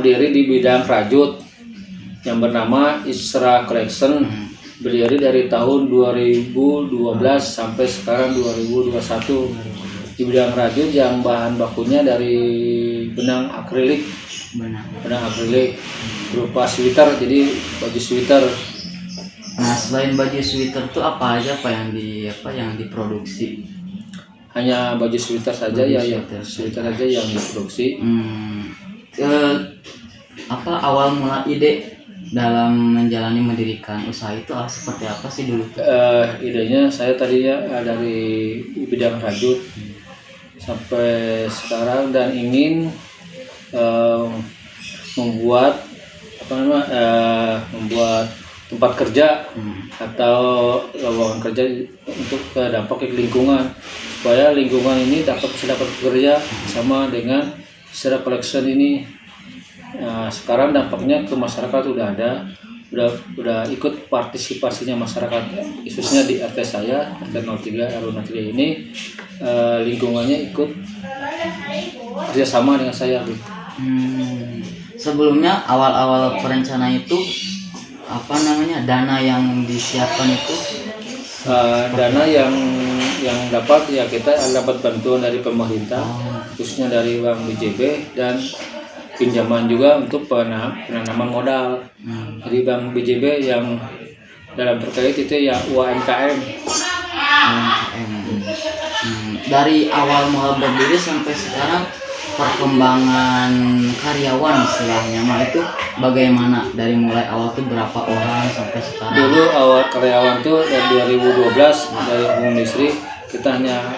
berdiri di bidang rajut yang bernama Isra Collection. Berdiri dari tahun 2012 sampai sekarang 2021 di bidang rajut yang bahan bakunya dari benang akrilik berupa sweater, jadi baju sweater. Nah, selain baju sweater itu apa aja yang diproduksi? Hanya baju sweater saja sweater saja yang diproduksi. Awal mula ide dalam mendirikan usaha itu seperti apa sih dulu? Idenya saya tadinya dari bidang rajut sampai sekarang dan ingin membuat tempat kerja atau lowongan kerja untuk dampak ke lingkungan, supaya lingkungan ini bisa dapat bekerja sama dengan Isra Collection ini. Sekarang dampaknya ke masyarakat udah ikut partisipasinya masyarakat, khususnya di RT saya, RT 03 RW 03 ini, lingkungannya ikut kerjasama dengan saya gitu. Sebelumnya awal perencana itu dana yang disiapkan itu? Dana yang dapat kita dapat bantuan dari pemerintah, khususnya dari Bank BJB, dan pinjaman juga untuk penanaman modal. Jadi Bank BJB yang dalam terkait itu UMKM. Dari awal mula berdiri sampai sekarang perkembangan karyawan istilahnya itu bagaimana? Dari mulai awal tuh berapa orang sampai sekarang? Dulu awal karyawan tuh dari 2012 dari Home Industri kita hanya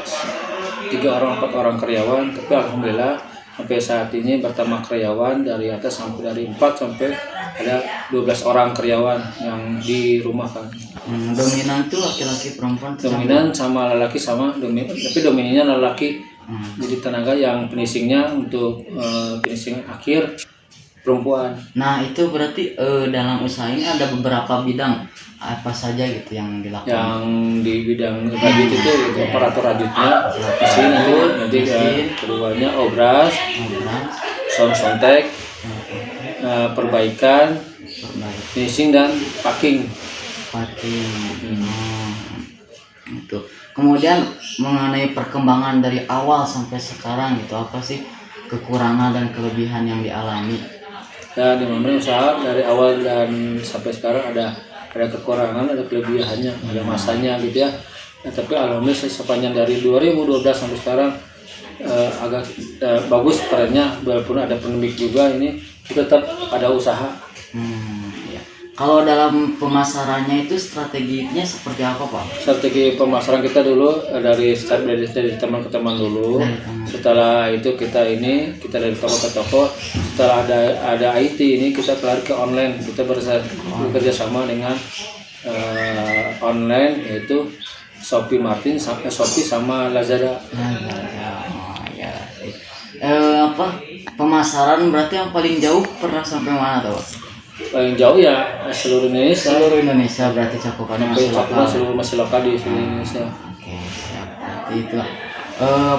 4 orang karyawan, tapi alhamdulillah sampai saat ini bertambah karyawan dari atas sampai dari 4 sampai ada 12 orang karyawan yang dirumahkan. Dominan tuh laki-laki perempuan? Dominan sama lelaki sama, tapi dominannya lelaki. Jadi tenaga yang finishingnya untuk finishing akhir perempuan. Nah itu berarti dalam usaha ini ada beberapa bidang apa saja gitu yang dilakukan? Yang di bidang rajut itu operator rajutnya, nanti keduanya obras, sontek, perbaikan, finishing dan packing. Itu. Kemudian mengenai perkembangan dari awal sampai sekarang gitu, apa sih kekurangan dan kelebihan yang dialami? Ya, di mana usaha dari awal dan sampai sekarang ada kekurangan, ada kelebihannya, ada masanya gitu ya. Tapi alhamdulillah sepanjang dari 2012 sampai sekarang agak bagus trennya, walaupun ada pandemik juga, ini tetap ada usaha. Kalau dalam pemasarannya itu strateginya seperti apa, Pak? Strategi pemasaran kita dulu dari teman ke teman dulu. Setelah itu kita dari toko ke toko. Setelah ada IT ini kita kelar ke online. Kita bekerja sama dengan online, yaitu Shopee sama Lazada. Pemasaran berarti yang paling jauh pernah sampai mana tuh? Paling jauh ya seluruh Indonesia. Seluruh Indonesia berarti cakupannya masih lokal di seluruh Indonesia. Oke, siap. Berarti itu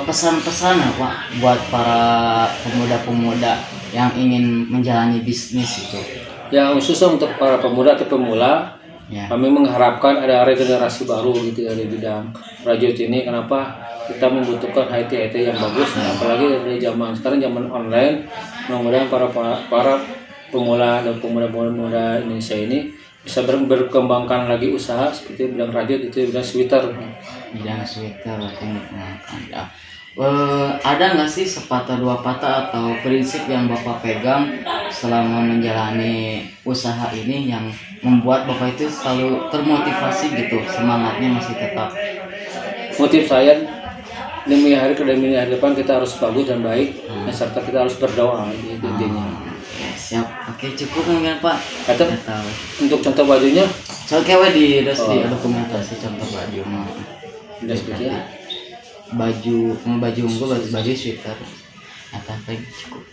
pesan-pesan Pak buat para pemuda-pemuda yang ingin menjalani bisnis itu. Ya, khususnya untuk para pemuda atau pemula, kami mengharapkan ada regenerasi baru gitu dari bidang rajut ini. Kenapa? Kita membutuhkan IT yang bagus, apalagi dari zaman sekarang, zaman online. Mudah-mudahan para pemula dan pemuda Indonesia ini bisa berkembangkan lagi usaha seperti bidang rajut, itu bidang sweater. Ada nggak sih sepatah dua patah atau prinsip yang Bapak pegang selama menjalani usaha ini yang membuat Bapak itu selalu termotivasi gitu, semangatnya masih tetap? Motif saya demi hari depan kita harus bagus dan baik, dan serta kita harus berdoa, itu intinya. Siap, oke, cukup mungkin Pak. Untuk contoh bajunya, di dokumentasi contoh baju mah. Baju unggul, baju sweater. Cukup.